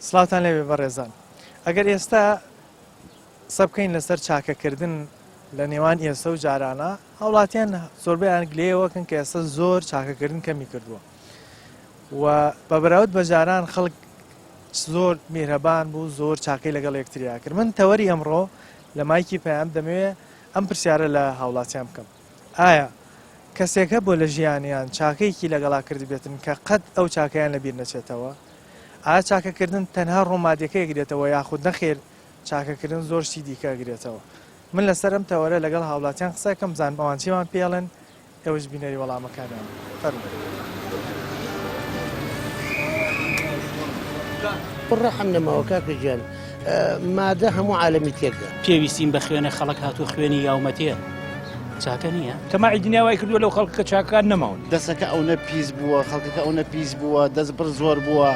سڵاتان لێوێ بەڕێزان ئەگەر ئێستا سەبکەین لەسەر چاکەکردن لە نێوان ئێستا و جارانە هاوڵاتیان زۆربەی ئەنگلەیەوەکن کە ئێستا زۆر چاکەکردن کەمی کردووە و بە بەراورد بە جاران خەڵک زۆر میهرەبان بوو زۆر چاکەی لەگەڵ یەکتریا کرد. من تەوەری ئەمڕۆ لە مایکی پەیام دەمەوێت ئەم پرسیارە لە هاوڵاتیان بکەم، ئایا کەسێکە بۆ لە ژیانیان چاکەیەکی لەگەڵا کردی بێتن کە قەت ئەو چاکەیان لەبیر نەچێتەوە؟ ئایا چاکەکردن تەنها ڕۆمادیەکە گرێتەوە یاخود نەخێر چاکەکردن زۆر شتی دیکە گرێتەوە؟ من لەسەر ئەم تەوەرە لەگەڵ هاوڵاتیان قسەکەم زان بەوان چیمان پێڵێن ئێوەش بینەری وەڵامەکانیان ڕەحم نەماوە کاکە گیان مادە هەموو عالەمی تێکدا پێویستیم بە خوێنە خەڵک هاتوو خوێنی یاومەتێ چاکە نییە تەماعی دنیاوای کردووە لەو خەڵکە چاکان نەماون دەسەکە ئەو نەپیس بووە خەڵکەکە ئەو نەپیس بووە دەست بڕ زۆر بووە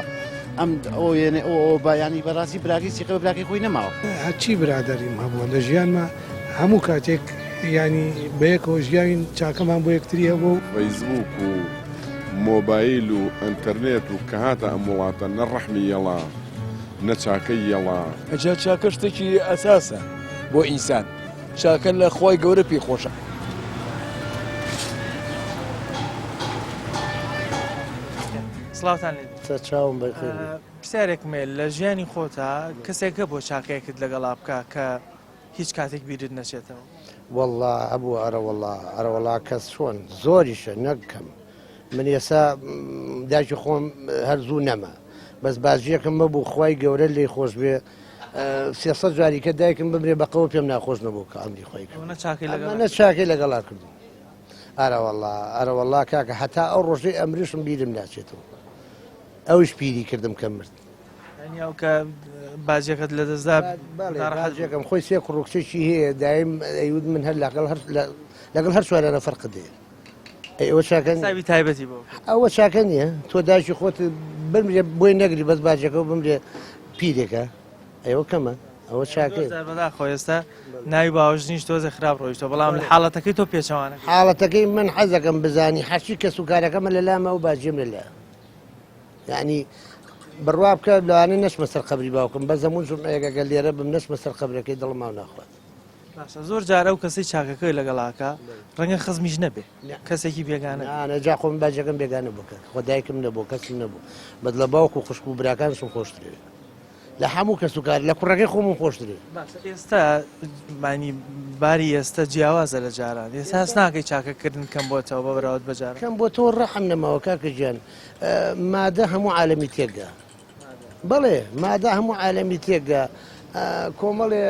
ئەم ئەو یێنێ ئەو بەیانی بەڕاستی براکی سیقە براکی خۆی نەماوە هەچی برادەریم هەبووە لە ژیانمە هەموو کاتێک ینی بەیەکەوە ژیاوین چاکەمان بۆ یەکتری هەبوو فەیسبووک و مۆبایل و ئەنتەرنێت و کە هاتە ئەم وڵاتە نەڕەحمی یەڵا نەچاکەی یەڵا ئەجا چاکە شتێکی ئەساسە بۆ ئینسان چاکە لە خۆی گەورە پێی خۆشە. سڵاوتان لێ چاوم بەخێر پرسیارێکمێ لە ژیانی خۆتا کەسێکە بۆ چاکەیەکت لەگەڵا بکە کە هیچ کاتێک بیرت نەچێتەوە؟ والله هەبوو ئەرەوەڵا کەس چۆن زۆریشە نەکەم من ێسا داکی خۆم هەرزوو نەما بەس بازیەکەم مەبوو خی گەورە لێ خۆش بێ 300 جاریکە دایکم ببرێ بەقەوە پێم ناخۆش نەبوو کە ئەمری خۆی نە چاکەی لەگەڵا کردو ئەرەوەڵا کاکە هەتا ئەو ڕۆژەی ئەمریشم بیرم ناچێتەوە ئەوش پیری کردم کە مرد کە باجەکەت لە دەستدا باجەکەم خۆی سێ کوڕکچێکی هەیە دایم ئەیود من هەر لەگەڵ هەر سوارانە فەرق دێ ئەوە چاکەن تایبەتی بۆ ئەوە چاکە نییە تۆ داشی خۆت بمرێ بۆی نەگری بەس باجەکە بمرێ پیرێکە ئەوە کەمە ئەوە چاکەی بەدا خۆ ئێستا ناوی باوەژنیش تۆزە خراپ ڕۆیشتەوە بەڵام لە حاڵەتەکەی تۆ پێچەوانە حاڵەتەکەی من حەزەکەم بزانی حەشی کە سوکارەکەمە لە لامە و باجێم لەلا یعنی بڕوا بکە لەوانە نەچمە سەر قەبری باوکم بە زەمون ژمەیەکەگە لێرە بم نەچمە سەر قەبرەکەی دڵم ماو ناخوات. زۆر جارە و کەسی چاکەکەی لەگەڵاکە ڕەنگە خزمیش نەبێ کەسێکی بێگانە نەجا خۆم باجەکەم بێگانە بکە خۆدایکم نەبوو کەسم نەبوو بەد لە باوک و خوشک و براکانشم خۆشترێ لە هەموو کە سوکار لە کوڕەکەی خۆم خۆشترێ. ئێستا مانی باری ئێستا جیاوازە لە جاران ئێستا هەست ناکەی چاکەکردن کەم بۆتەوە بە بەراورد بەجار کەم بۆ تۆ ڕەحم نەماوە کاکە گیان مادە هەموو عالەمی تێکدا بەڵێ مادە هەموو عالەمی تێکدا کۆمەڵێ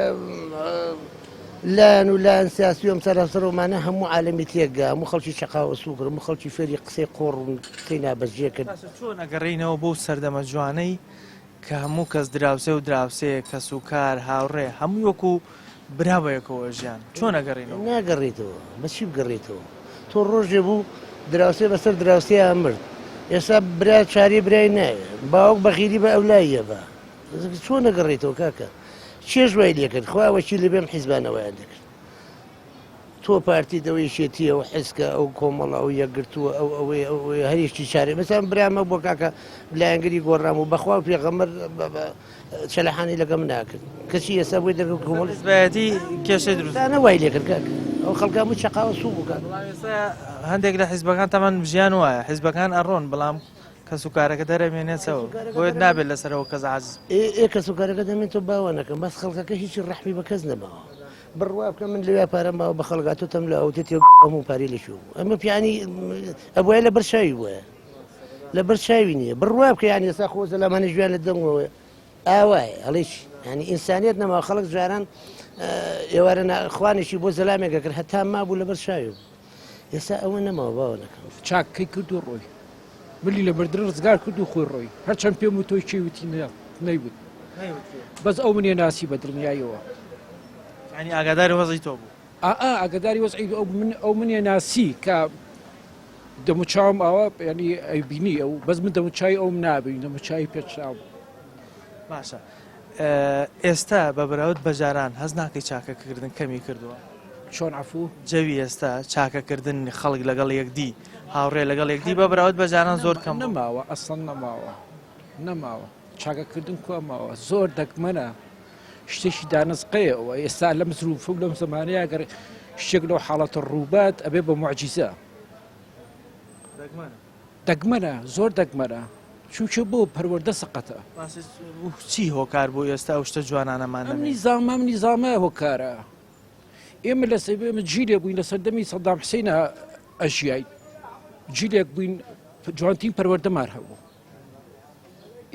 لایەن و لایەن سیاسی ئەم سەراسەرۆمانە هەموو عالەمی تێکدا هەموو خەڵکی چقاوە سووکر هەموو خەڵکی فێری قسەی قۆڕ و قسەی نابەجێ کرد. چۆن ئەگەڕێینەوە بۆ سەردەمە جوانەی کە هەموو کەس دراوسێ و دراوسەیە کە سوکار هاوڕێ هەموو وەکو برابەیەکەوە ژیان چۆن ئەگەڕێنەوە؟ ناگەڕێتەوە بەچی بگەڕێتەوە تۆ ڕۆژێ بوو دراوسێ بەسەر دراوسەیە مرد ئێستا برا چاری برای نایە باوک بەخیری بە ئەولاییە بە چۆن نەگەڕێتەوە کاکە چێژ وای لێ کرد خواوەچی لە بێم حیزبانەوەیان دەکرد تۆ پارتی دەوەی شێتیە و حیزکە ئەو کۆمەڵە ئەو یەکگرتووە ئەوەی هەریشتی چارێ مەسان برامە بۆ کاکە لایەنگری گۆڕام و بەخوا و پێغەمبەر چەلەحانی لەگەم ناکرد کەچی ئێستا بۆی دەگەڵ کۆمەڵی کێشەی دروستانە وای لێ کرد کاکە ئەو خەڵکە هەموو چقاوە سوو بوو کاکە هەندێک لە حیزبەکان تەمان ژیان وایە حیزبەکان ئەڕۆن بەڵام کە سوکارەکە دەرەمێنێتەوە بۆیت نابێت لەسەرەوە کەس عاجز کە سوکارەکە دەمێن تۆ باوە نەکەم بەس خەڵکەکە هیچی ڕەحمی بە کەس نەماوە بڕوا بکە من لەوێ پارەم ماوە بە خەڵگاتۆتەم لە ئەوتێتی هەموو پارەی لەشوو ئەمە پیانی ئەبووە لە بەرچاوی بووە لە بەرچاوی نییە بڕوا بکە یانی ئێستا خۆ زەلامانە ژیان لە دەمەوە ئاوایە هەڵێش ینی ئینسانیت نەما خەڵک جاران ئێوارە خوانێکی بۆ زەلامێکە کرد هەتا مابوو لە بەرچاوی ئێستا ئەوە نەماوە باوە نەکەم چاکەی کرد و ڕۆی ملی لە بەردر ڕزگار کرد و خۆی ڕۆی هەرچەند پێم و تۆی چێوتی نەیبوو بەس ئەو منێ ناسی بە دڵنیایەوە ینی ئاگاداری وەزی تۆ بوو ئاگداری وەزعی ئەو منێ ناسی کە دەموچاوم ئەوە ینی ئەیبینی ئەو بەس من دەموچای ئەوم نابین دەموچای پێچاو باشە ئێستا بە بەراورد بەجاران هەز ناکەی چاکەکردن کەمی کردووە چۆن عفوو جەوی ئێستا چاکەکردن خەڵک لەگەڵ یەکدی هاوڕێ لەگەڵ یەکدی بە بەراورد بەجاران زۆر کەم نەماوە ئەسڵ نەماوە چاکەکردن کوامەوە زۆر دەگمەنە شتێکی دانسقەیەەوە ئێستا لە مزروفە و لەم زمانەیە گەر شتێک لەو حاڵەتە ڕووبات ئەبێ بە معجیزە دەگمەنە زۆر دەگمەنە چونکە بۆ پەروەردە سەقەتە چی هۆکار بۆ ئێستا ئەو شتە جوانانەمان ئەم نیزامە هۆکارە ئێمە لە سەبێمە جیلێ بووین لە سەردەمی سەدام حسینە ئەژیای جیلێک بووین جوانترین پەروەردەمان هەبوو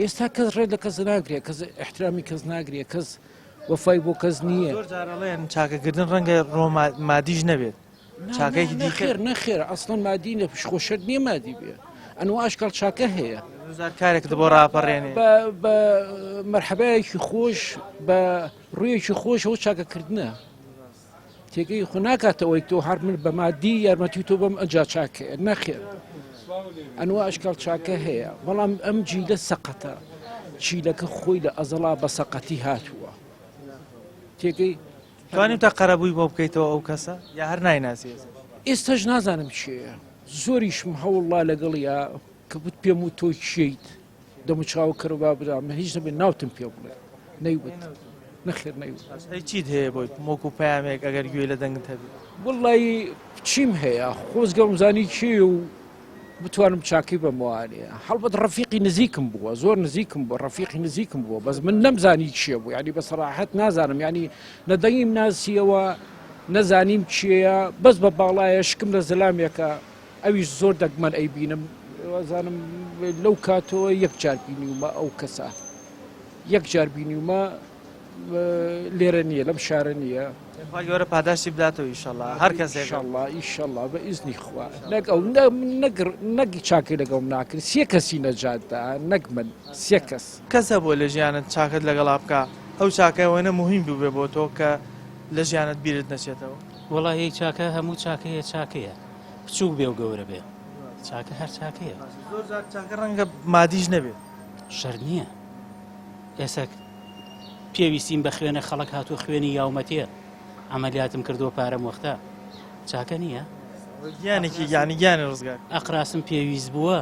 ئێستا کەس ڕێ لە کەس ناگرێت کەس احترامی کەس ناگرێت کەس وەفای بۆ کەس نییە زۆر جارەڵێن چاکەکردن ڕەنگە مادیش نەبێت چاکەیەکی نەخێر نەخێر ئەسڵەن مادی نە پشخۆشەر نییە مادی بێ ئەنوە ئاشکال چاکە هەیە کارێک بۆ ڕاپەڕێنێ بە مەرحەبایەکی خۆش بە ڕوویەکی خۆش ئەو چاکەکردنە تێگەی خۆ ناکاتەوەی تۆ هەر من بە مادی یارمەتی تۆ بەم ئەجا چاکەیە نەخێر ئەنوە ئاشکال چاکە هەیە بەڵام ئەم جیلە سەقەتە چیلەکە خۆی لە ئەزەڵا بە سەقەتی هاتووە تێگەی توانیم تا قەرەبووی بۆ بکەیتەوە ئەو کەسە یا هەر نایناسی ئێستاش نازانم چێە زۆریشم هەوڵڵا لەگەڵیا کە بوت پێم و تۆی چیت دەمو چاو کەرەبا بدام هیچ نەبێت ناوتم پێ بڵێ نەیوت نەخێر نەیوت چیت هەیە بۆی مۆک و پامێک ئەگەر گوێ لە دەنگت هەبی وڵی چیم هەیە خۆزگەڵمزانی چێ و بتوانم چاکی بەموانەیە هەڵبەت ڕەفیقی نزیکم بووە زۆر نزیکم بووە ڕەفیقی نزیکم بووە بەس من نەمزانی چیە بوو ینی بەسەراحەت نازانم ینی نەدەنگیم ناسیەوە نەزانیم چیەیە بەس بە باڵایە شکم لە زەلامێکە ئەویش زۆر دەگمەن ئەی بینم وازانم لەو کاتەوە یەکجار بینیومە ئەو کەسە یەکجار بینیومە لێرە نییە لەم شارە نییە گەورە پاداشتی بداتەوە ئیشەڵڵا هەر کەسێک ئیشەڵڵا بە ئیزنی خوا نەک ئەو نەگی چاکەی لەگەڵم ناکرد سێ کەسی نەجاتدا نەک من سێ کەس کەسە بۆ لە ژیانت چاکت لەگەڵا بکە ئەو چاکەوەنە مهم بوو بێ بۆ تۆ کە لە ژیانت بیرت نەچێتەوە وڵی چاکە هەموو چاکەیە چاکەیە بچوو بێ و گەورە بێ چاکە هەر چاکەیە زۆر چاکە ڕەنگە مادیش نەبێت شەر نییە ئێستا پێویستیم بە خوێنە خەڵک هاتووە خوێنی یاومەتیە ئەمەلیاتم کردووە پارەم وەختە چاکە نییە گیانێکی یانی گیانی ڕزگار ئەقراسم پێویست بووە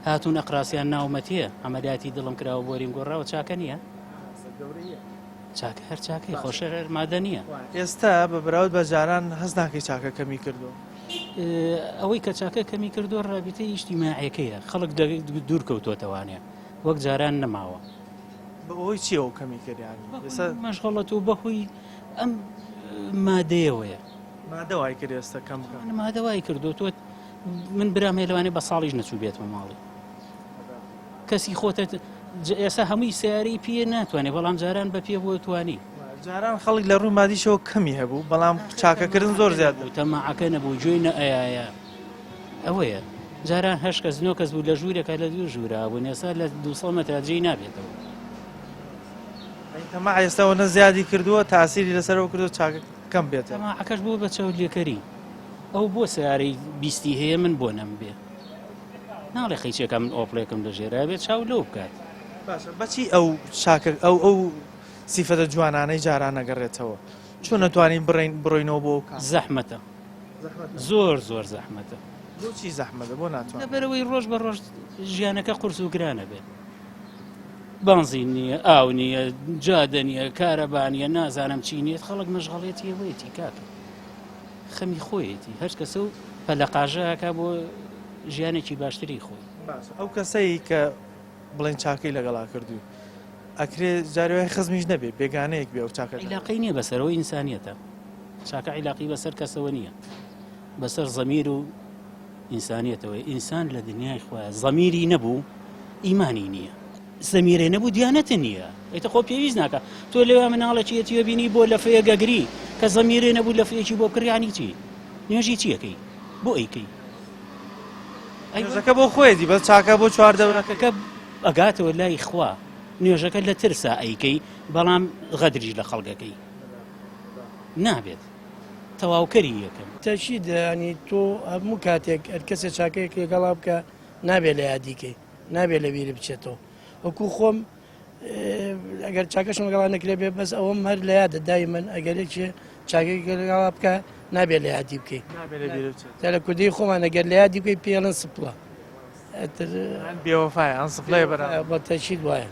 هاتوون ئەقراسیان ناومەتیە ئەمەلیاتی دڵم کراوە بۆریم گۆڕاوە چاکە نییە چاکە هەر چاکەی خۆشەر مادە نییە ئێستا بە براود بە جاران هەست ناکەی چاکە کەمی کردو ئەوەی کە چاکە کەمی کردووە ڕابطەی ئیجتیماعیەکەیە خەڵک دوور کەوتوتەوانێ وەک جاران نەماوە بەەوەی چی ئەو کەمی کردیانی مەشغەڵەت و بەخۆی ئەم مادەیەوەیە مادەوای کرد ئێستا کەم بکە مادەوای کردو تۆ من برام هەیە لەوانێ بە ساڵیش نەچوو بێتمە ماڵی کەسی خۆتە ئێستا هەمووی سیارەی پێ ناتوانێت بەڵام جاران بە پێ بۆ توانی جاران خەڵک لە ڕووی مادیشەوە کەمی هەبوو بەڵام چاکەکردن زۆر زیاد بوو تەماعەکە نەبوو جوێی نەئایە ئەوەیە جاران هەش کەس نۆ کەس بوو لە ژوورێکە لە دوو ژوورا بوون ئێستا لە 200 مەتراجێی نابێتەوە تەماع ئێستاەوە زیادی کردووە تاسیری لەسەرەوە کردو چاکە کەم بێتە تەماعەکەش بوو بە چاودێکەری ئەو بۆ سیارەی بیستی هەیە من بۆ نەم بێ ناڵێ خەیچێکە من ئۆپڵێکم لە ژێرا بێت چاو لەو بکات بەچی ئەو چاکە ئەو سیفەتە جوانانەی جاران نەگەڕێتەوە چۆن نەتوانین بڕۆینەوە بۆ زەحمەتە زۆر زۆر زەحمەتە بۆچی زەحمەتە بۆ ناتوانێت لەبەرەوەی ڕۆژ بە ڕۆژ ژیانەکە قورس و گرانە بێت بانزین نییە ئاو نییە جادە نییە کارەبانیە نازانم چی نیێت خەڵک مەشغەڵێتی ئەوەیەتی کاکە خەمی خۆیەتی هەر کەسە و پەلەقاژەکە بۆ ژیانێکی باشتری خۆی ئەو کەسەی کە بڵێن چاکەی لەگەڵا کردووی ئەکرێ جارێوای خزمیش نەبێ بێگانەیەک بێ و چاکە عیلاقی نییە بەسەرەوەی ئینسانیەتە چاکە عیلاقی بەسەر کەسەوە نییە بەسەر زەمیر و ئینسانیەتەوە ئینسان لە دنیای خۆیان زەمیری نەبوو ئیمانی نییە زەمیرێ نەبوو دیانەتە نییە ئەیتە خۆ پێویست ناکە تۆ لێوە مناڵەکیەتیوە بینی بۆ لەفەیە گەگری کە زەمیرێ نەبوو لەفەیەکی بۆ کڕیانی چی نوێژی چیەکەی بۆ ئەیکەی نوێژەکە بۆ خۆیەتی بەس چاکە بۆ چواردەورەکە ئەگاتەوە لای خوا نوێژەکە لە ترسا ئەیکەی بەڵام غەدریش لە خەڵگەکەی نابێت تەواوکەری یەکەم تەشید ینی تۆ هەموو کاتێک هەر کەسێک چاکەیەک لەگەڵا بکە نابێت لە یادیکەی نابێت لە بیرە بچێتەوە وەکو خۆم ئەگەر چاکەشم لەگەڵا نەکرێ بێ بەس ئەوەم هەر لە یادە دای من ئەگەرێکی چاکێک لەگەڵا بکە نابێت لە یادی بکەیت تا لە کوردی خۆمان ئەگەر لە یادی بکەیت پێڵەن سپڵە بێوەفای ئەم سفلەیە بەرامبەر بە تەشید وایە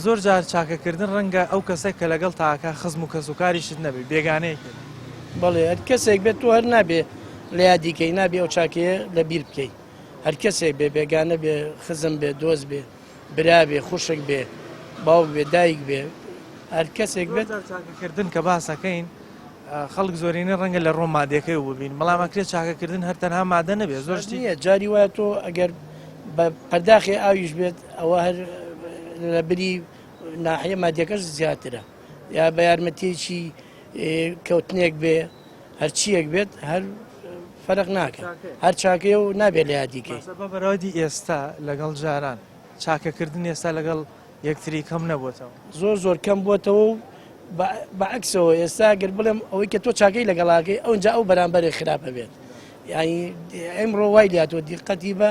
زۆر جار چاکەکردن ڕەنگە ئەو کەسێک کە لەگەڵ تاکە خزم و کەسوکاریشت نەبێ بێگانەیە بەڵێ هەر کەسێک بێت تو هەر نابێ لە یادیکەی نابێ ئەو چاکەیە لە بیر بکەیت هەر کەسێک بێ بێگانە بێ خزم بێ دۆست بێ برا بێ خوشک بێ باوک بێ دایک بێ هەر کەسێک بێت چاکەکردن کە باسەکەین خەڵک زۆرینە ڕەنگە لە ڕۆ مادەکەی ببین بەڵامەکرێت چاکەکردن هەر تەنها مادە نەبێت زۆرشتی نییە جاری وایە تۆ ئەگەر بە پەرداخی ئاویش بێت ئەوە هەر لە بری ناحیە مادیەکەش زیاترە یا بە یارمەتێکی کەوتنێک بێ هەرچیەک بێت هەر فەرق ناکە هەر چاکەیە و نابێت لە یادیکەی بەڕادی ئێستا لەگەڵ جاران چاکەکردن ئێستا لەگەڵ یەکتری کەم نەبووتەوە زۆر کەم بووتەوە و بەعکسەوە ئێستا گەر بڵێم ئەوەی کە تۆ چاکەی لەگەڵاکەی ئەوجا ئەو بەرامبەرێ خراپە بێت یعنی ئەمڕۆ وای لاتۆ دیقەتی بە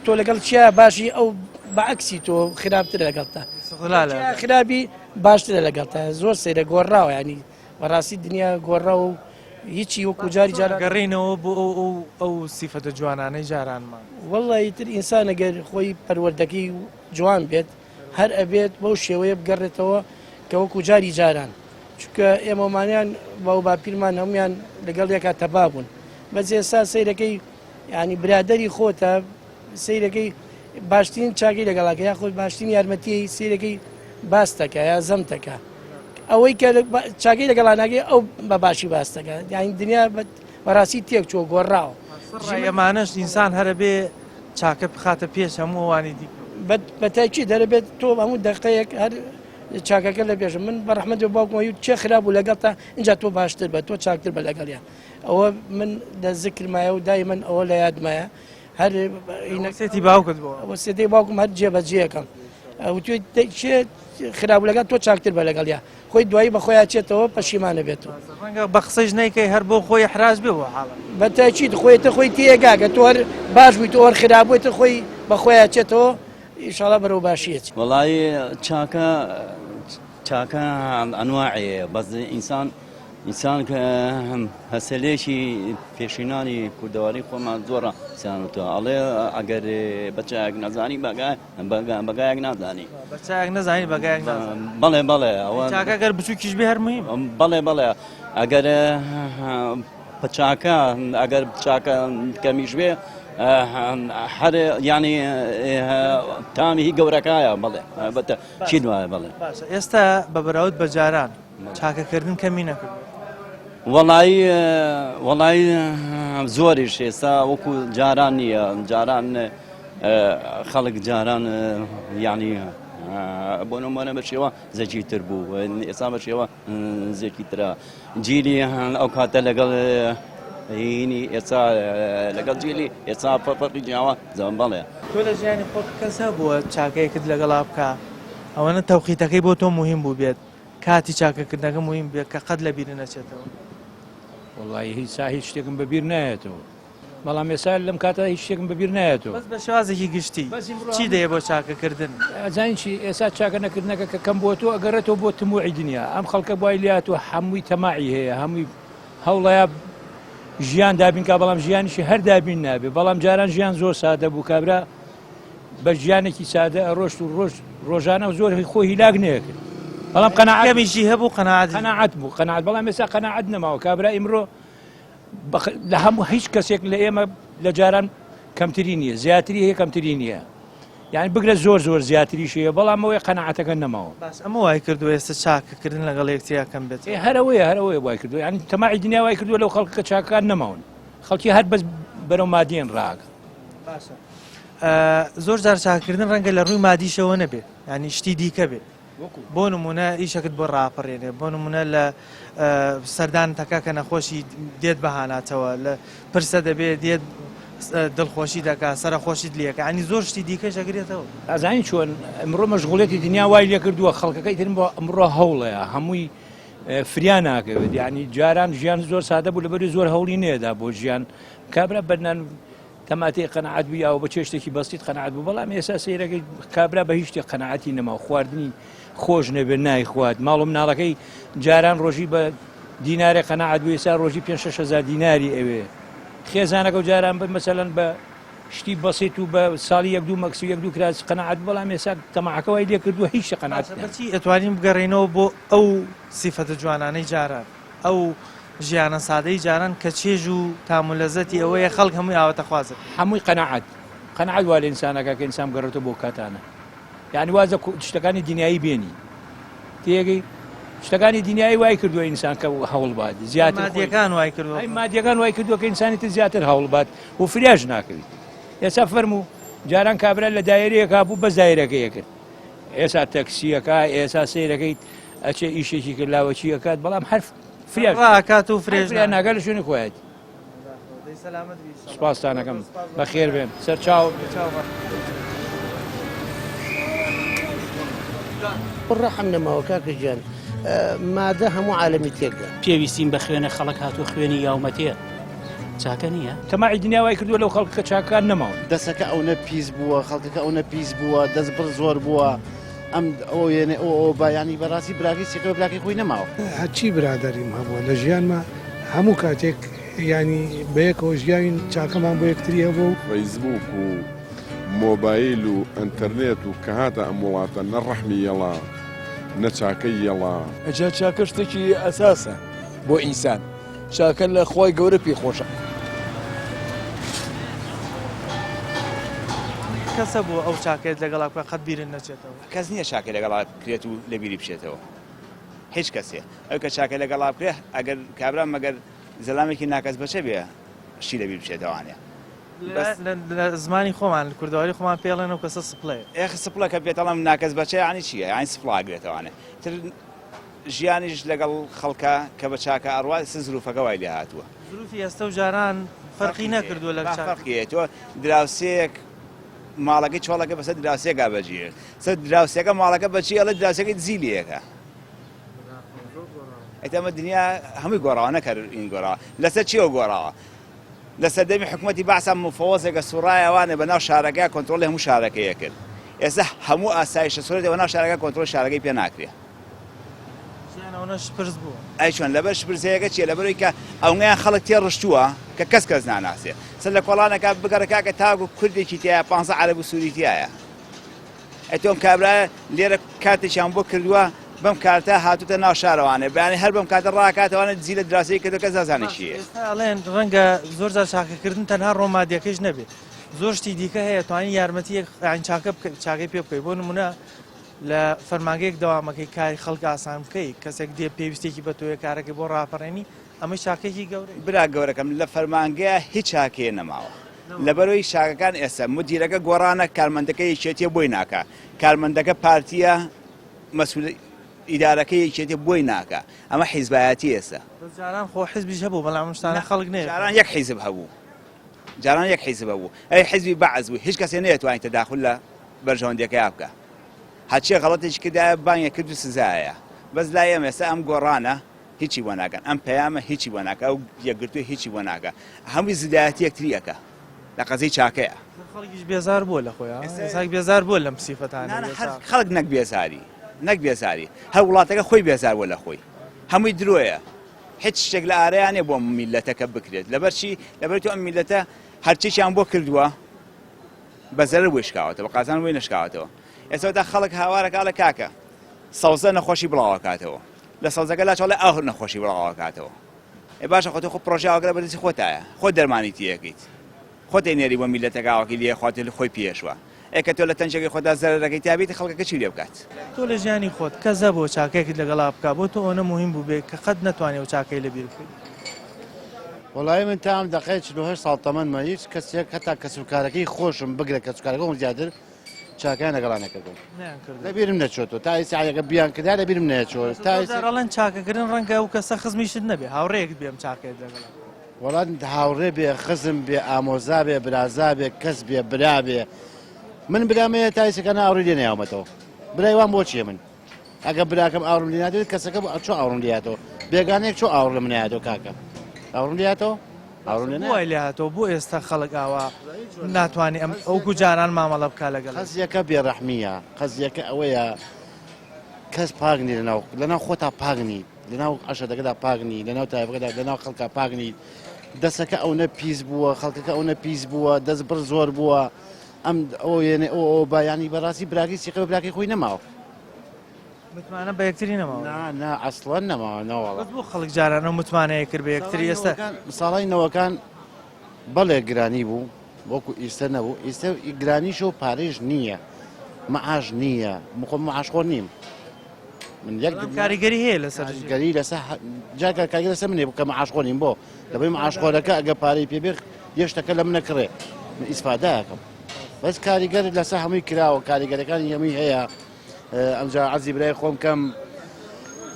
تۆ لەگەڵ چیا باشی ئەو بەعکسی تۆ خراپتر لەگەڵتا خراپی باشترە لەگەڵتا زۆر سەیرە گۆڕاوە ینی بەڕاستی دنیا گۆڕا و هیچی وەکو جاری گەڕینەوە بۆ ئەو سیفەتە جوانانەی جارانمان وەڵی تر ئینسان ئەگەر خۆی پەروەردەکەی جوان بێت هەر ئەبێت بەو شێوەیە بگەڕێتەوە کە وەکو جاری جاران چونکە ئێمەمانیان باو باپیرمان هەمویان لەگەڵ یەکا تەبا بوون بەس ئێستا سەیرەکەی ینی برادەری خۆتە سەیرەکەی باشترین چاکی لەگەڵاکە یا خۆی باشترین یارمەتیی سیرەکەی باستەکە یا زەمتەکە ئەوەی کە چاکی لەگەڵاناگەی ئەو بە باشی باستەکە یانی دنیا بەڕاستی تێک چۆ گۆڕاوە ئەمانەش ئینسان هەرە بێ چاکە بخاتە پێش هەموو وانی دی بەتاکی دەرەبێت تۆ هەموو دەقەیەک هەر چاکەکە لە پێشم من بەڕەحمەت باوکمەوی چێ خراپ و لەگەڵ اینجا تۆ باشتر بە تۆ چاکتر بە لەگەڵیان ئەوە من لە ذکرمایە و دای من ئەوە لە یادمایە هەر نەکسێتی باوکت بۆ ئەوە سێدەی باوکم هەر جێبەجێەکەم وتێ چێ خراپ لەگەڵ تۆ چاکتر بە لەگەڵیا خۆی دوایی بە خۆیان چێتەوە پەشیمانە بێتەوە ڕەنگە بە قسەش نەیکەی هەر بۆ خۆی حراز بێ بۆ حاڵە بەتاکید خۆیتە خۆی تێگاگە تۆ هەر باش بوویت ئەوەر خراپ بوویتە خۆی بە خۆیان چێتەوە ئینشاڵڵا بەرەو باشیەت وەڵی چاکە ئەنواعەیە بەس ئینسان کە هەسەلێکی پێشینانی کوردەواری خۆمان زۆرە سیانوتەوە ئەڵێ ئەگەر بەچایەک نەزانی بەگایەک نازانی بەچایەک نەزانی بەگایەک بەڵێ ئەوە چاکەگەر بچووکیش بێ هەرمووی بەڵێ ئەگەر پچاکە ئەگەر چاکە کەمیش بێ هەر ینی تامی هی گەورەکایە بڵێ بەتە چی وایە بڵێ ئێستا بە بەراورد بە جاران چاکەکردن کەمی نەکرد وەڵی زۆریش ئێستا وەکو جاران نییە جاران خەڵک جاران ینی بۆ نمونە بە شێوە زەکی تر بوو ئێستا بە شێوە زێکی ترە جیلی ئەو کاتە لەگەڵ هینی ئێستا لەگەڵ جیلی ئێستا فەرقی جیاوە زەم بەڵێ تۆ لە ژیانی خۆت کەسە بووە چاکەیەکت لەگەڵا بکە ئەوەنە تەوقیتەکەی بۆ تۆ مهم بوو بێت کاتی چاکەکردنەکە مهم بێت کە قەت لە بیر نەچێتەوە وڵی هیچ شتێکم بەبیر نایەتەوە بەڵام ێسا لەم کاتە هیچ شتێکم بەبیر نایەتەوە بەس بە شێوازێکی گشتی چی دەیە بۆ چاکەکردن ئەزانی چی ئێستا چاکە نەکردنەکە کە کەم بۆ تۆ ئەگەڕێتەوە بۆ تموعی دنیا ئەم خەڵکە بای لاتوە هەمووی تەماعی هەیە هەمووی هەوڵەیە ژیان دابین کا بەڵام ژیانیشی هەر دابین نابێ بەڵام جاران ژیان زۆر سادە بوو کابرا بە ژیانێکی سادە ڕۆشت و ڕۆژانە و زۆر خۆی هیلاک نەیەکرد بەڵام قەناعەتیشی هەبوو قەناعەت بوو قەناعەت بەڵام ئێستا قەناعەت نەماوە کابرا ئیمڕۆ لە هەموو هیچ کەسێک لە ئێمە لە جاران کەمتری نییە زیاتری هەیە کەمتری نییە یعنی بگرە زۆر زیاتریش هەیە بەڵام ئەوەی قەناعەتەکە نەماوە باس ئەمە وای کردو ئێستا چاکەکردن لەگەڵ یەکتریاکەم بێت هەرەوەی وای کردو یعنی تەماعی دنیا وای کردووە لەو خەڵکە چاکان نەماون خەڵکی هەر بەس بەرەو مادیێن ڕاگە زۆر جار چاکردن ڕەنگە لە ڕووی مادیشەوە نەبێ ینی شتی دیکە بێ بۆ نمونە ئیشەکەت بۆ ڕاپەڕێنێ بۆ نمونە لە سەردان تەکە کە نەخۆشی دێت بەهاناتەوە لە پرسە دەبێت دێت دڵخۆشی دەکا سەرخۆشیت لێکە ینی زۆر شتی دیکە شەگرێتەوە ئازانی چۆن ئەمڕۆ مەشغوڵێتی دنیا وای لێ کردووە خەڵکەکەی ترم بۆ ئەمڕۆ هەوڵەیە هەمووی فریان ناکەوێت ینی جاران ژیان زۆر سادە بوو لەبەری زۆر هەوڵی نێدا بۆ ژیان کابرا بەرنان تەماتەی قەناعەت بوو یاوە بە چێشتێکی بەستیت قەناعەت بوو بەڵام ئێستا سەیرەکەی کابرا بە هیچ شتێک قەناعەتی نەما خواردنی خۆش نەبێت نایخوات ماڵ و مناڵەکەی جاران ڕۆژی بە دینارێ قەناعەت بوو ئێستا ڕۆژی 5-6 هەزار دیناری ئەوێ خێزانەکە و جاران بە مەسەلەن بە شتی بەسیت و بە ساڵی یەک دوو مەکس و یەک دوو کراس قەنەعەت بەڵام ێستا تەماعەکەوای لێ کردووە هیچ قەنەعەت نییە. بەچی ئەتوانین بگەڕێنەوە بۆ ئەو سیفەتە جوانانەی جاران ئەو ژیانە سادەی جاران کە چێژ و تامولەزەتی ئەوەیە خەڵک هەمووی ئاوەتەخوازن هەمووی قەنەعەت وا لە ئینسانەکە کە ئینسان بگەڕێتەوە بۆ کاتانە یعنی وازە شتەکانی دنیایی بێنی تێگەی شتەکانی دنیایی وای کردووە ئینسان کە هەوڵ بات زیاتر مادیەکان وای کردووە مادیەکان وای کردووە کە ئینسانیت زیاتر هەوڵ بات و فریاژ ناکەویت. ئێستا فەرموو جاران کابرا لە دایرەیەکا بوو بەس دایرەکەیە کرد ئێستا تەکسیەکە ئێستا سیرەکەیت ئەچێ ئیشێکی کرد لاوەچیەکات بەڵام هەر فریاژ ڕاکات و فرێژ ناگەر لە شوێنی خۆیەتی. سپاستانەکەم بەخێر بێن سەرچاو ڕەحم نەماوە کاکە گیان مادە هەموو عالەمی تێکدا پێویستیم بە خوێنە خەڵک هاتووە خوێنی یاومەتێ چاکە نییە تەماعی دنیا وای کردووە لەو خەڵکە چاکان نەماوە دەسەکە ئەو نە پیس بووە خەڵکەکە ئەو نە پیس بووە دەست بڕ زۆر بووە ئەم ئەو یێنێ ئەو بەیانی بەڕاستی براکی سێکەوە براکی خۆی نەماوە هەرچی برادەریم هەبووە لە ژیانمە هەموو کاتێک ینی بەیەکەوە ژیاوین چاکەمان بۆ یەکتری هەبوو فەیسبووک و مۆبایل و ئەتەرنێت و کە هاتە ئەم وڵاتە نەڕەحمی یەڵا نەچاکەی یەڵا ئەجا چاکە شتێکی ئەساسە بۆ ئینسان چاکە لە خۆی گەورە پێی خۆشە. کەسە بۆ ئەو چاکێت لەگەڵا بکە قەت بیرن نەچێتەوە کەس نییە چاکە لەگەڵا بکرێت و لەبیری بچێتەوە هیچ کەسێ ئەو کە چاکە لەگەڵا بکرێ ئەگەر کابرا مەگەر زەلامێکی ناکەس بەچە بێ شی لەبیر بچێتەوەوانێ لە زمانی خۆمان لە کوردەواری خۆمان پێڵێنەوە کەسە سپڵەیە ئێخ سپڵە کە بێتەڵام ناکەس بەچێ ینی چییە یانی سپڵاگرێتەوەوانێ تر ژیانیش لەگەڵ خەڵکە کە بە چاکە ئەڕوا زروفەکە وای لێ هاتووە زروفی ئێستا و جاران فەرقی نەکردووە لە فەرقیێتەوە دراوسەیەک ماڵەکەی چۆڵەکە بەسەر دراوسێکا بەجێ سەر دراوسەکە ماڵەکە بەچی ئەڵە دراوسەکەی زیلیەکە ئەمە دنیا هەمووی گۆڕاوە نەکرد این گۆڕاوە لەسەر چیەوە گۆڕاوە لەسەر دەمی حکوومەتی باسا مفەوەزێکە سوڕایەوانێ بەناو شارەکە کۆنتترۆلی هەموو شارەکەیە کرد ئێستا هەموو ئاسایشە سوورێت بەناو شارەکە کۆنتترۆل شارەکەی پێ ناکرێ شپرس بوو ئەی چۆن لەبەر شپرسەیەەکە چیە لەبەرەوەی کە ئەوەیان خەڵک تێ ڕشتووە کە کەس ناناسێ سەر لە کۆڵانەکە بگەڕەکە تاگو کوردێکی تایە 15 عەرەب و سووریتیایە ئەتۆم کابرایە لێرە کاتێکیان بۆ کردووە بەم کارتە هاتوتە ناو شارەوانێ بەیانی هەر بەم کاتە ڕاکاتەوانە جی لە دراسی کردو کە زانانی چیە ئەڵێن ڕەنگە زۆر جار چاکەکردن تەنها ڕۆمادیەکەش نەبێت زۆر شتی دیکە هەیە توانین یارمەتی چاکەی پێ بکەی بۆ نمونە لە فەرمانگەیەک دەوامەکەی کاری خەڵک ئاسان بکەی کەسێک دێ پێویستێکی بە تۆیە کارەکەی بۆ ڕاپەڕێنی ئەمە چاکێکی گەورەی برا گەورەکەم لە فەرمانگەیە هیچ چاکێ نەماوە لەبەرەوەی شاکەکان ئێستا مدیرەکە گۆڕانە کارمەندەکە یەکێتیە بۆی ناکە کارمەندەکە پارتیە مەسئول ئیدارەکە یەکێتیە بۆی ناکە ئەمە حیزبایەتی ئێستا جاران خۆ حیزبیش هەبوو بەڵام شتانە خەڵک نێ جاران یەک حیزب هەبوو جاران یەک حیزب هەبوو ئەی حیزبی بەعز بوو هیچ کەسێ نەیەتوانێت تەداخل لە بەرژەوەندەکەی بکە هەرچی غەڵەتێکی کردایە بانگە کرد و سزایە بەس لای ئێمە ئێستا ئەم گۆڕانە هیچی بۆ ناکەن ئەم پەیامە هیچی بۆ ناکە ئەو یەکگرتووە هیچی بۆ ناکە هەمووی زیدایەتی یەکتریەکە لە قەزەی چاکەیە خەڵکیش بێزار بووە لە خۆیان بێزار بووە لەم سیفەتانە خەڵک نەک بێزاری هەر وڵاتەکە خۆی بێزار بووە لە خۆی هەمووی درۆیە هیچ شتێک لە ئارەیانێ بۆ میلەتەکە بکرێت لەبەرچی لەبەر تو ئەم میلەتە هەرچێکیان بۆ کردووە بەزەرە بۆی شکاوەتەوە قازان بۆی نشکاوەتەوە ئێستا تا خەڵک هاوارەکە لە کاکە سەوزە نەخۆشی بڵاوەکاتەوە لە سەوزەکە لا چاڵێ ئاهر نەخۆشی بڵاوەکاتەوە ئێ باشە خۆتە خۆ پرۆژیاوەگرە بەدەستی خۆتایە خۆ دەرمانی تیەکەیت خۆت نێری بۆ میلەتەکەوەکی لێ خواتی خۆی پێشوە ئەکە تۆ لە تەنجەکەی خۆدا زەرەکەی تابێتی خەڵکەکە چی لێ بکات تۆ لە ژیانی خۆت کەزە بۆ چاکەیەکت لەگەڵا بکە بۆ تۆ ئەوە مهم بوو بێ کە قەت نەتوانێت و چاکەی لەبیر بکەیت وڵای من تام دقیقه 48 ساڵ تەمەنمە هیچ کەسێک هەتا کەسوکارەکەی خۆشم بگرە کەسوکارەکەم زیاتر چاکیان لەگەڵا نەکردم لەبیرم نەچۆتەوە تا ئێستا بیان کردا لەبیرم نەچۆت تا ئەڵەن چاکەکردن ڕەنگە ئەو کەسە خزمیشت نەبێ هاوڕێیەکت بێم چاکەیت لەگەڵا وەڵات هاوڕێ بێ خزم بێ ئامۆزا بێ برازا بێ کەس بێ برا بێ من برامەیە تا ئێسەکە ئاوڕی لێ نەیاومەتەوە برای وان بۆچیە من ئەگە براکەم ئاوڕم لێ نادێت کەسەکە چۆ ئاوڕم لێهاتەوە بێگانەیەک چۆ ئاوڕ لە من نایەتەوە کاکە ئاوڕم لێهاتەوە وای لێ هاتەوە بۆ ئێستا خەڵک ئاوا ناتوانێت ئەم ئەوکو جاران مامەڵە بکە لەگەڵ قەزیەکە بێڕەحمیە قەزیەکە ئەوەیە کەس پاگنی لەناو خۆتا پاگنی لەناو عەشەدەکەدا پاگنی لەناو تایبەکەدا لەناو خەڵکا پاگنی دەسەکە ئەوە پیس بووە خەڵکەکە ئەوە پیس بووە دەست بڕ زۆر بووە ئەم ئەو یێنێ ئەو بایانی بەڕاستی براکی سیقە براکی خۆی نەماوە متمانە بە یەکتری نەماوە نا ئەسڵەن نەماوە نەوەڵە بەس بۆ خەڵک جارانە متمانەیە کرد بە یەکتری ئێستا ساڵی نەوەکان بەڵێ گرانی بوو وەکو ئیستا نەبوو ئێستا گرانیش و پارێژ نییە مەعاش نییە مخۆ مەعاشخۆر نیم من یەک کاریگەری هەیە لەسەر گەری لەسەر جاکە کاگە لەسەر منێ بکە مەعاشخۆریم بۆ دەبێ مەعاشخۆرەکە ئەگە پارەی پێبێ یەشتەکە لە منەکڕێ من ئیسفادایەکەم بەس کاریگەر لەسەر هەمووی کراوە کاریگەرەکانی هەمووی هەیە ئەمجا عەزی برای خۆم کەم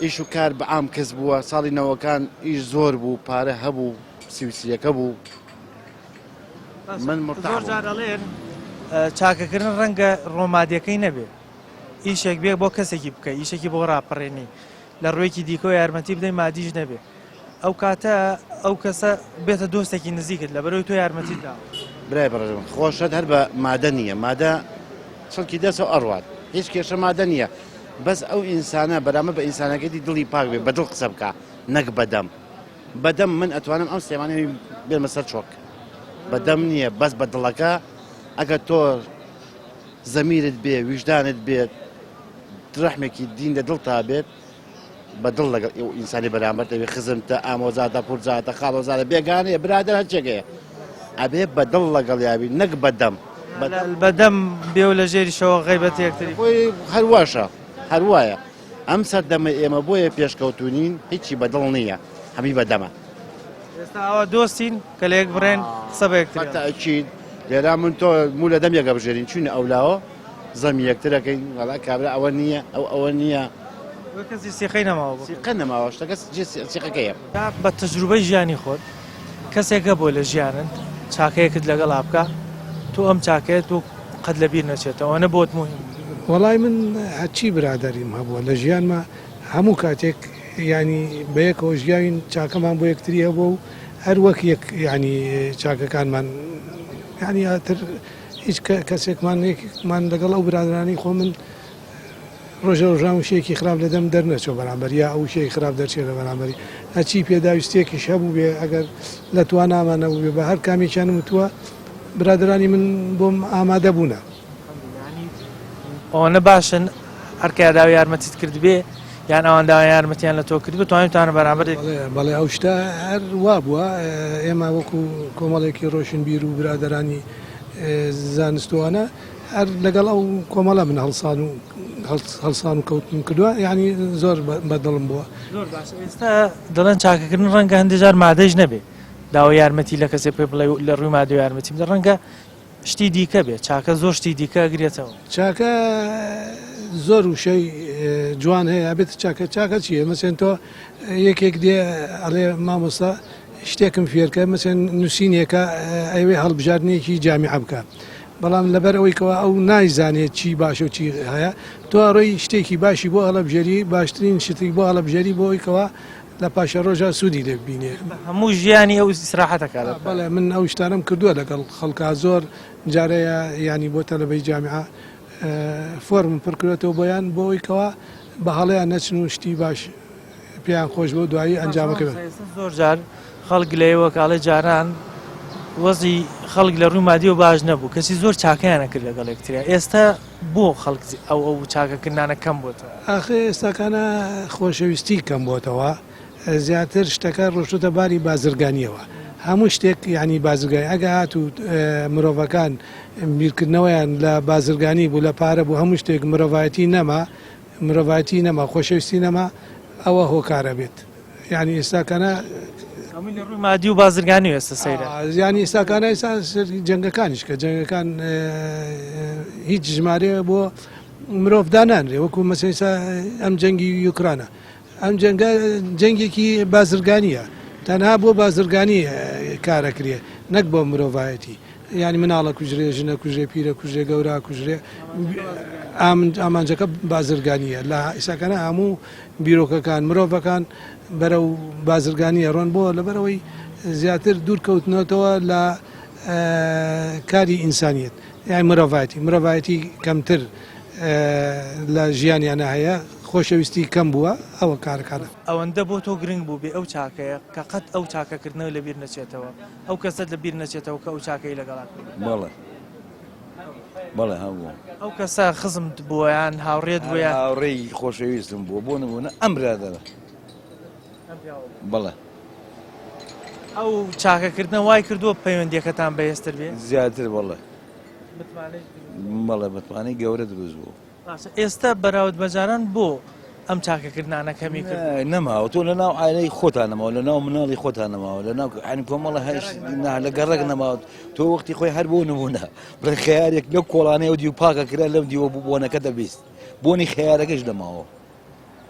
ئیش و کار بە عام کەس بووە ساڵی نەوەکان ئیش زۆر بوو پارە هەبوو سیوسیەکە بوو من زۆر جار دەڵێن چاکەکردن ڕەنگە ڕۆمادیەکەی نەبێ ئیشێک بێ بۆ کەسێکی بکە ئیشێکی بۆ ڕاپەڕێنی لە ڕوویەکی دیکۆ یارمەتی بدەی مادیش نەبێ ئەو کاتە ئەو کەسە بێتە دۆستێکی نزیکت لە بەرەوەی تۆ یارمەتی دا برای بەڕێزم خۆشت هەر بە مادە نییە مادە چڵکی دەست و ئەڕوات هیچ کێشە مادە نییە بەس ئەو ئینسانە بەرامە بە ئینسانەکەی دڵی پاک بێ بەدڵ قسە بکە نەک بەدەم بەدەم من ئەتوانم ئەم سلێمانەی بێمە سەر چۆک بەدەم نییە بەس بە دڵەکە ئەگە تۆ زەمیرت بێ ویژدانت بێت ڕەحمێکی دین لە دڵ تا بێت بە دڵ لەگەڵ ئەو ئینسانی بەرامبەر دەبێت خزمتە ئامۆزاتە پورجاتە خاڵۆزاتە بێگانەیە برادر هەرچێکەیە ئەبێ بە دڵ لەگەڵ یابی نەک بەدەم بەدەم بێ و لە ژێری شەوە غەیبەت یەکتری خۆی هەرواشە هەروایە ئەم سەردەمە ئێمە بۆیە پێشکەوتونین هیچی بەدڵ نییە هەمی بەدەمە ئێستا ئەوە دۆستین کە لە یەک بڕێن قسە بە یەکتری تاکید لێرا من تۆ مو لە دەم یەکە بژێرین چوونە ئەولاوە زەمی یەکترەکەین وەڵا کابرا ئەوە نییە ئەوە نییە کەسی سیقەی نەماوە سیقە نەماوە شتەکە سیقەکەیە بە تەجروبەی ژیانی خۆت کەسێکە بۆ لە ژیانت چاکەیەکت لەگەڵا بکە تۆ ئەم چاکەیە تۆ قەت لەبیر نەچێتەوە ئەوە بۆت مهم وەڵای من هەچی برادەریم هەبووە لە ژیانمە هەموو کاتێک ینی بەیەکەوە ژیاوین چاکەمان بۆ یەکتری هەبوو و هەر وەک یەک ینی چاکەکانمان ینی ئاتر هیچ کەسێکمان لەگەڵ ئەو برادرانی خۆ من ڕۆژە ڕۆژان و شێکی خراپ لە دەم دەرنەچۆ بەرامبەر یا ئەو شەی خراپ دەرچێت لە بەرامبەری هەچی پێداویستێکیش هەبوو بێ ئەگەر لە توانامانەبوو بێ بە هەر کامیان وتووە برادرانی من بۆم ئامادە بوونە ئەوانە باشن هەرکە داوای یارمەتیت کرد بێ یان ئەوان داوای یارمەتیان لە تۆ کرد بتوانیتوانە بەرامبەر بەڵێ ئەو شتە هەر وا بووە ئێمە وەکو کۆمەڵێکی ڕۆشنبیر و برادرانی زانستوانە هەر لەگەڵ ئەو کۆمەڵە من هەڵسان و کەوتم کردووە یعنی زۆر بەدڵم بووە ئێستا دەڵێن چاکەکردن ڕەنگە هەندێک جار مادەش نەبێ داوای یارمەتی لە کەسێک پێ بڵێ لە ڕووی مادە یارمەتی بدە ڕەنگە شتی دیکە بێت چاکە زۆر شتی دیکە گرێتەوە چاکە زۆر وشەی جوان هەیە بێت چاکە چییە مەسێن تۆ یەکێک دێ ئەڵێ مامۆستا شتێکم فێرکە مەسێن نووسینێکە ئەوێ هەڵبژارنێکی جامیع بکە بەڵام لەبەر ئەوەیەوە ئەو نایزانێت چی باشە و چی هەیە تۆ ڕۆی شتێکی باشی بۆ هەڵەبژێری باشترین شتی بۆ هەڵەبژێری بۆ ئەوەیەوە لە پاشە ڕۆژە سوودی لێ ببینێ هەموو ژیانی ئەو استراحەتەکە بەڵێ من ئەو شتانم کردووە لەگەڵ خەڵکا زۆر جارەیە ینی بۆ تەلەبەی جامیعە فۆرم پڕکرێتەوە بۆیان بۆ ئەوەیەوە بە هەڵەیان نەچن و شتی باش پێیان خۆش بۆ دوایی ئەنجامەکە زۆر جار خەڵک لێەوە کاڵێ جاران وەزی خەڵک لە ڕووی مادی و باش نەبوو کەسی زۆر چاکەیانە کرد لەگەڵ یەکتریا ئێستا بۆ خەڵک ئەو چاکەکردانە کەم بۆتەوە ئاخێ ئێستاکانە خۆشەویستی کەم بۆتەوە زیاتر شتەکە ڕۆشتە باری بازرگانیەوە هەموو شتێک یعنی بازرگانی ئەگە هات و مرۆڤەکان بیرکردنەوەیان لە بازرگانی بوو لە پارە بوو هەموو شتێک مرۆڤایەتی نەما خۆشەویستی نەما ئەوە هۆکارە بێت یعنی ئێستاکانە ڕووی مادی و بازرگانی ئێستا سەیرە زیانی ئێستاکانە ئێستا جەنگەکانیش کە جەنگەکان هیچ ژمارە بۆ مرۆڤدانانرێ وەکو مەسەیسا ئەم جەنگی یوکرانە ئەم جەنگێکی بازرگانیە تەنها بۆ بازرگانی کارەکرێ نەک بۆ مرۆڤایەتی ینی مناڵە کوژرێ ژنە کوژێ پیرە کوژێ گەورە کوژرێ ئامانجەکە بازرگانیە لە ئێساکانە هەموو بیرۆکەکان مرۆڤەکان بەرە و بازرگانی ڕۆن بۆ لەبەرەوەی زیاتر دوورکەوتنەوەتەوە لە کاری ئینسانیت یان مرۆڤایەتی کەمتر لە ژیانیانە هەیە خۆشەویستی کەم بووە ئەوە کارەکانە ئەوەندە بۆ تۆ گرنگ بوو بێ ئەو چاکەیە کە قەت ئەو چاکەکردنەوە لەبیر نەچێتەوە ئەو کەسەت لەبیر نەچێتەوە کە ئەو چاکەی لەگەڵا بەڵێ بەڵێ هەبوو ئەو کەسە خزمت بووە یان هاوڕێت بووە یان هاوڕێی خۆشەویستم بووە بۆ نمونە ئەم برادەرە بەڵێ ئەو چاکەکردنە وای کردووە پەیوەندیەکەتان بەهێزتر بێ زیاتر بەڵێ متمانەی بەڵێ متمانەی گەورە دروست بوو باشە ئێستا بەراورد بەجاران بۆ ئەم چاکەکردانە کەمی کرد نەماوە تۆ لە ناو ئایلەی خۆتان نەماوە لە ناو مناڵی خۆتان نەماوە لە ناو عین کۆمەڵە هەش لە گەڕێک نەماوە تۆ وەختی خۆی هەر بۆ نمونە بڵێ خەیارێک لەو کۆڵانەیە و دیو پاکە کرا لەم دیوە بۆنەکە دەبیست بۆنی خەیارەکەش نەماوە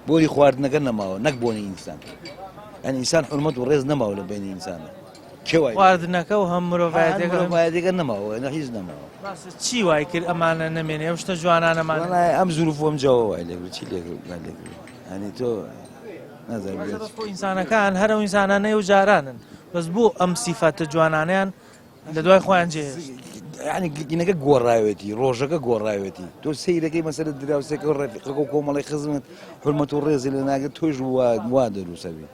بۆنی خواردنەکە نەماوە نەک بۆنی ئینسان ئەنی ئینسان حرمەت و ڕێز نەماوە لە بینی ئینسانە خواردنەکە و هەم مرۆڤایەتێکە نەماوە هیچ نەماوە چی وای کرد ئەمانە نەمێنێ ئەو شتە جوانانەمان ئەم زروفۆم جاوە وای لێ چی لێ ئەنی تۆ نازانێت ئینسانەکان هەر ئەو ئینسانانەی و جارانن بەس بۆ ئەم سیفاتە جوانانیان لە دوای خۆیان جێ ینی گینەکە گۆڕاوێتی ڕۆژەکە گۆڕاوێتی تۆ سیرەکەی مەسەر دراوسێکە و ڕێفیقەکە و کۆمەڵی خزمت حرمەت و ڕێزی لە ناگەت تۆش وا دەروسەوی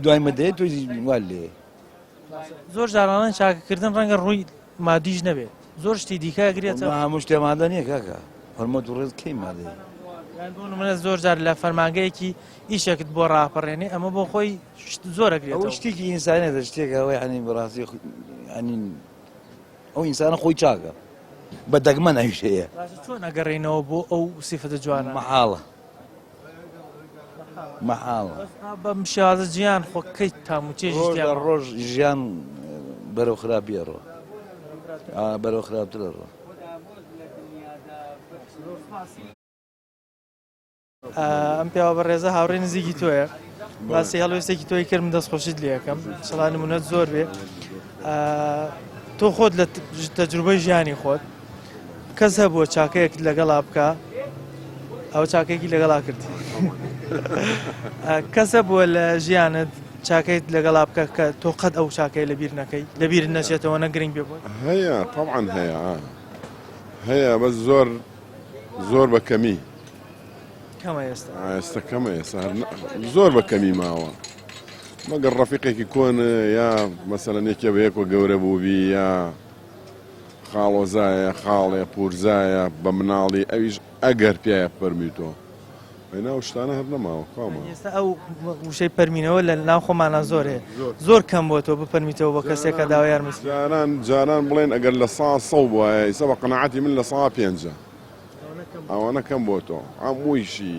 دوایمە دێت تۆ وا لێ زۆر جارانان چاکەکردن ڕەنگە ڕووی مادیش نەبێت زۆر شتی دیکەگرێتەوە هەموو شتێمادە نییە کاکە حرمەت و ڕێز کەی مادەی منە زۆر جار لە فەرمانگەیەکی ئیشێکت بۆ ڕاپەڕێنێ ئەمە بۆ خۆی زۆرەگرێت ئەو شتێکی ئینسانێتە شتێکەوەی هەنی بەڕاستی ئەنین ئەو ئینسانە خۆی چاکە بە دەگمە نەویشەیە چۆن ئەگەڕێنەوە بۆ ئەو سیفەتە جوانە مەحاڵە مەحاڵە بەم شێوازە ژیان خۆ کەیت تام و چێژی ڕۆژ ژیان بەرەو خراپیە ڕۆ بەرەو خراپترە ڕۆ ئەم پیاوە بە ڕێزە هاوڕێ نزیکی تۆیە باسی هەڵوێستێکی تۆی کردم دەستخۆشیت لێ یەکەم شڵانی نمونەت زۆر بێ تۆ خۆت لە تەجروبەی ژیانی خۆت کەس هەبووە چاکەیەک لەگەڵا بکە ئەو چاکەیەکی لەگەڵا کردی کەسە بووە لە ژیانت چاکەیت لەگەڵا بکە کە تۆ قەت ئەو چاکەی لەبیر نەکەی لەبیر نەچێتەوە نەگرنگ بێ بۆی هەیە طبعا هەیە بەس زۆر بەکەمی کەمە ئێستا ئێستا کەمە ئێستا زۆر بەکەمی ماوە مەگەر ڕەفیقێکی کۆنە یا مەسەلەن یەکێ بە یەکوە گەورە بووبی یا خاڵۆزایە خاڵێ پورزایە بە مناڵی ئەویش ئەگەر پیایە پەرمیتۆ ناو شتانە هەر نەماوە خاڵمە ئێستا ئەو وشەی پەرمینەوە لە ناو خۆمانە زۆرێ زۆر کەم بۆ تۆ بپەرمیتەوە بە کەسێکە داوای یارمەتی جاران بڵێن ئەگەر لە 100 بووە ئیسا بە قەنەعەتی من لە 105 ئەوانە کەم بۆ تۆ هەموویشی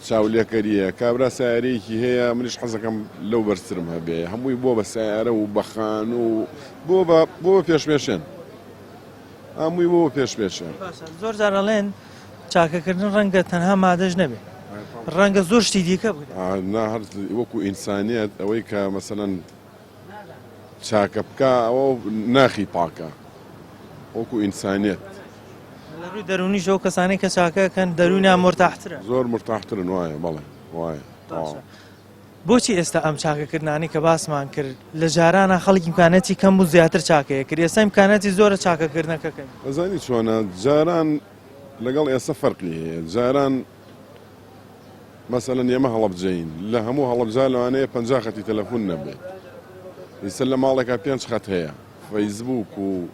چاولێکەریە کابرا سیارەیەکی هەیە منیش حەزەکەم لەو بەرزترم هەبێ هەمووی بۆ بە سیارە و بەخان و بۆ پێشمێشێن هەمووی بۆ پێشمێشێن زۆر جارەڵێن چاکەکردن ڕەنگە تەنها مادەش نەبێ ڕەنگە زۆر شتی دیکە هەر وەکو ئینسانیت ئەوەی کە مەسەلەن چاکە بکە ئەوە ناخی پاکە وەکو ئینسانیت لە ڕووی دەرونیشەوە کەسانی کە چاکەکەن دەرونیان مرتاحترە زۆر مرتاحترن وایە بەڵێ وایە بۆچی ئێستا ئەم چاکەکردانی کە باسمان کرد لە جارانە خەڵکی امکانەتی کەم بوو زیاتر چاکەیە کرد ئێستا امکانەتی زۆرە چاکەکردنەکەکەن ئەزانی چۆنە جاران لەگەڵ ئێستا فەرقی هەیە جاران مەسەلەن ئێمە هەڵەبجەین لە هەموو هەڵەبجا لەوانەیە 50 خەتی تەلەفۆن نەبێت ئێستا لە ماڵێکا 5 خەت هەیە فەیسبووک و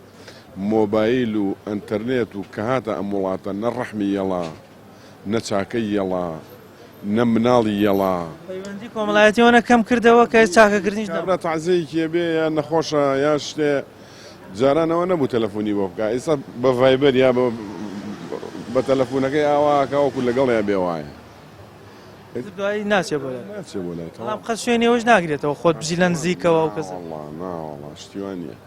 مۆبایل و ئەنتەرنێت و کە هاتە ئەم وڵاتە نە ڕەحمی یەڵا نە چاکەی یەڵا نە مناڵی یەڵا پەیوەندی کۆمەڵایەتیەوە کەم کردەوە کە چاکەکردنیش نەبرا تەعزەیەکێ بێ یا نەخۆشە یا شتێ جارانەوە نەبوو تەلەفۆنی بۆ بکە ئێستا بە ڤایبەر یا بە تەلەفۆنەکەی ئاواکەوەکو لەگەڵ بێ وایە دوایی ناچێ بۆ لای قەت شوێنەوەش ناگرێتەوە خۆت بژی لە نزیکەوە و کەس ناوەڵا شتیوان نییە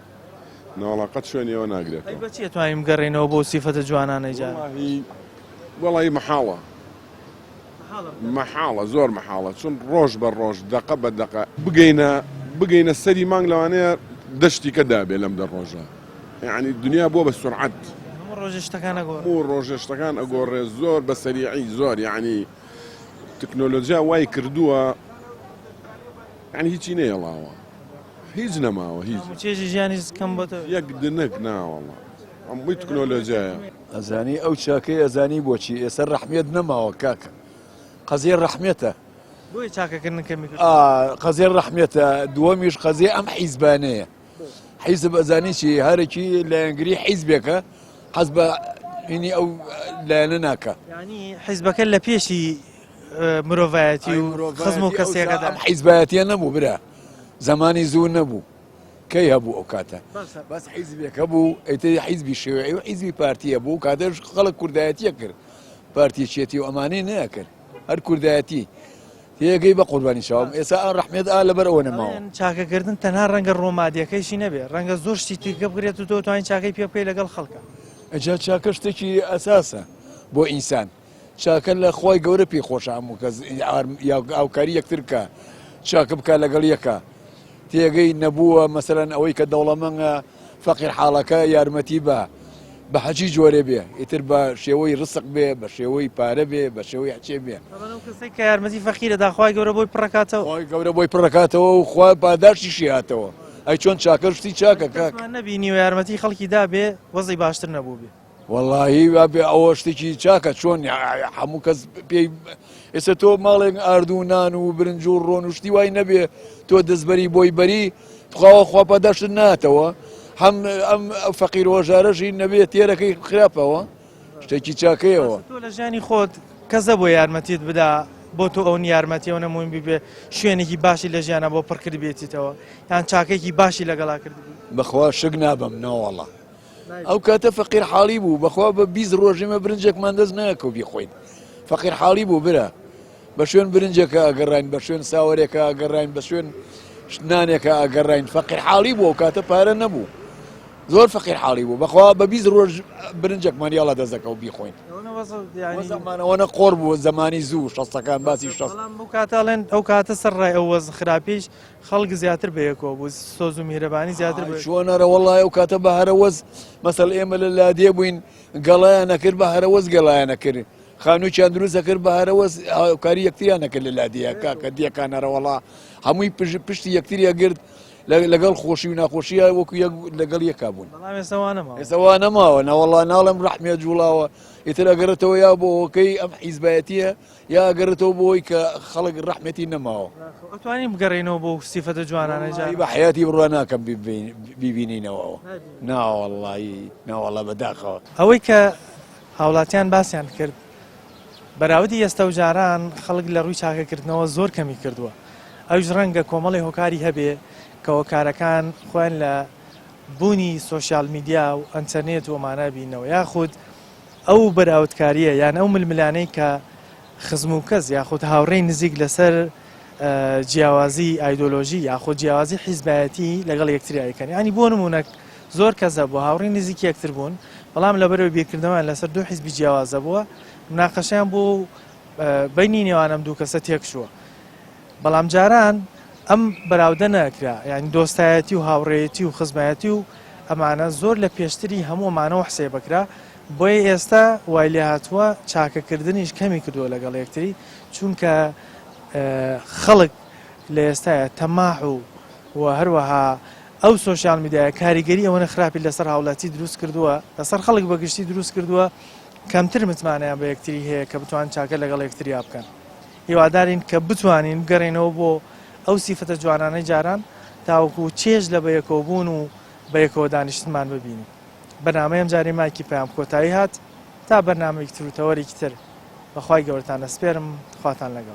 ناوەڵا قەت شوێنیەوە ناگرێتەوە بەچی توانیم گەڕێنەوە بۆ سیفەتە جوانانەی جار وەڵی مەحاڵە زۆر مەحاڵە چون ڕۆژ بە ڕۆژ دەقە بە دەقە بگەینە سەری مانگ لەوانەیە دەشتی کە دابێ لەم دە ڕۆژە یعنی دنیا بۆ بە سورعەت ڕۆژێشتەکان ئەگۆڕێ زۆر بە سەریعی زۆر یعنی تکنۆلۆژیا وای کردووە یعنی هیچی نەیەڵاوە هیچ نەماوە هیچ چێژی ژیانی کەم بۆ یەک دنەک ناوەڵە هەمووی تکنۆلۆژیایە ئەزانی ئەو چاکەی ئەزانی بۆچی ئێستا ڕەحمێت نەماوە کاکە قەزیە ڕەحمێتە بۆی چاکەکردن کەمی کرد قەزیە ڕەحمێتە دووەمیش قەزیە ئەم حیزبانەیە حیزب ئەزانی چی هەرێکی لە ئەنگری حیزبێکە حەز بە اینی ئەو لایەنە ناکە ینی حیزبەکە لە پێشی مرۆڤایەتی و خزم و کەسێکەدا ئەم حیزبایەتیە نەبوو برا زمانی زوو نەبوو کەی هەبوو ئەو کاتە بەس حیزبێکە بوو ئەیتر حیزبی شێوعی و حیزبی پارتیە بوو کاتەش خەڵک کوردایەتیە کرد پارتیچێتی و ئەمانەی نەکرد هەر کوردایەتی تێگەی بە قوربانی شەوم ئێستا ئەم ڕەحمێت لەبەر ئەوە نەماوە چاکەکردن تەنها ڕەنگە ڕۆمادیەکەیشی نەبێ ڕەنگە زۆر شتی تیکە بگرێت و دۆتوانین چاکەی پێ بکەی لەگەڵ خەڵکە ئەجا چاکە شتێکی ئەساسە بۆ ئینسان چاکە لە خۆی گەورە پێی خۆشە هەموو کەس ئاوکاری یەکتر بکە چاکە بکە لەگەڵ یەکە تێگەی نەبووە مەسەرەن ئەوەی کە دەوڵەمەنگە فەقیر حاڵەکە یارمەتی بە حەجی جۆرە بێ ئیتر بە شێوەی ڕسق بێ بە شێوەی پارە بێ بە شێوەی حچێ بێ کەسێک کە یارمەتی فەقیرە داخوای گەورە بۆی پڕکاتەوە خۆی گەورە بۆی پڕکاتەوە و خوا پاداشتیشی هاتەوە ئەی چۆن چاکە شتی چاکە کاک نەبینی و یارمەتی خەڵکی دابێ وەزی باشتر نەبوو بێ واللهی بێ ئەوە شتێکی چاکە چۆن هەموو کەس پێی ئێستا تۆ ماڵێک ئاردوو نان و برنج و ڕۆن و شتی وای نەبێ تۆ دەستبەری بۆی بەری خواوە خوا پاداشت ناتەوە هەم ئەم فەقیر وەژارەشی نەبێت تێرەکەی خراپەوە شتێکی چاکەیەوە تۆ لە ژیانی خۆت کەسە بۆ یارمەتیت بدا بۆ تۆ ئەو یارمەتیەوە نەموین ببێ شوێنێکی باشی لە ژیانە بۆ پڕکرد بێتیتەوە یان چاکێکی باشی لەگەڵا کرد بەخوا شک نابم ناوەڵە ئەو کاتە فەقیر حاڵی بوو بەخوا بە 20 ڕۆژێمە برنجێکمان دەست ناکە و بیخۆین فەقیر حاڵی بوو برە بە شوێن برنجێکە ئەگەڕین بە شوێن ساوەرێکە ئەگەڕین بە شوێن نانێکە ئەگەڕین فەقیر حاڵی بوو ئەو کاتە پارە نەبوو زۆر فەقیر حاڵی بوو بەخوا بە 20 ڕۆژ برنجێکمان یاڵا دەستەکە و بیخۆین زمانەوەنە قۆڕ بوو زمانی زوو شەستەکان باسی شەست بۆ کاتەڵێن ئەو کاتە سەرڕای ئەو وەز خراپیش خەڵک زیاتر بەیەکەوە بوو سۆز و میهرەبانی زیاتر چۆنەرە وەڵای ئەو کاتە بە هەرەوەز مەسەل ئێمە لە لادێ بووین گەڵایان نەکرد بە هەرەوەز گەڵایان نەکرد خانوویان دروست دەکرد بە هەرەوەز کاری یەکتریان نەکرد لە لادیە کاکە دیەکانەرە وەڵا هەمووی پشتی یەکتری ئەگرت لەگەڵ خۆشی و ناخۆشیە وەکو لەگەڵ یەکا بوون ئێستاوا نەماوە ناوەڵا ناڵم ڕەحمێت جوڵاوە ئیتر ئەگەڕێتەوە یا بۆ هۆکەی ئەم حیزبایەتیە یا ئەگەڕێتەوە بۆی کە خەڵک ڕەحمەتی نەماوە ئەتوانین بگەڕێنەوە بۆ سیفەتە جوانانە جاری بە حیاتی بڕوا ناکەم بیبینینەوەەوە ناوەڵی ناوەڵە بەداخەوە ئەوەی کە هاوڵاتیان باسییان کرد بەراودی ئێستا و جاران خەڵک لە ڕووی چاکەکردنەوە زۆر کەمی کردووە ئەوش ڕەنگە کۆمەڵی هۆکاری هەبێ کە هۆکارەکان خوێن لە بوونی سۆشیال میدیا و ئەنتەرنێت و ئەمانە بینەوە یاخود ئەو بەراودکاریە یان ئەو ململانەی کە خزم و کەس یاخود هاوڕێی نزیک لەسەر جیاوازی ئایدۆلۆژی یاخود جیاوازی حیزبایەتی لەگەڵ یەکتریایەکەن ینی بۆ نمونە زۆر کەسە بۆ هاوڕێی نزیکی یەکتر بوون بەڵام لەبەرەوەی بێکردنەوەیان لەسەر دوو حیزبی جیاوازە بووە مناقەشەیان بۆ بینی نێوانم دوو کەسە تێکشووە بەڵام جاران ئەم بەراودە نەکرا یعنی دۆستایەتی و هاوڕێیەتی و خزمایەتی و ئەمانە زۆر لە پێشتری هەموومانەوە حسێ بکرا بۆیە ئێستا وای لێ هاتووە چاکەکردنیش کەمی کردووە لەگەڵ یەکتری چونکە خەڵک لە ئێستاە تەماح و هەروەها ئەو سۆشیال میدیایە کاریگەری ئەوەنە خراپی لەسەر هاوڵاتی دروست کردووە لەسەر خەڵک بەگشتی دروست کردووە کەمتر متمانیان بە یەکتری هەیە کە بتوان چاکە لەگەڵ یەکتریا بکەن هیوادارین کە بتوانین بگەڕێنەوە بۆ ئەو سیفەتە جوانانەی جاران تاوەکو چێژ لە بەیەکەوە بوون و بەیەکەوە دانیشتمان ببینین بەنامەیەم جارێ مایکی پەیام کۆتایی هات تا بەرنامەیەکی تر و تەوەرێکی تر بەخوای گەورەتان ئەسپێرم خواتان لەگەڵ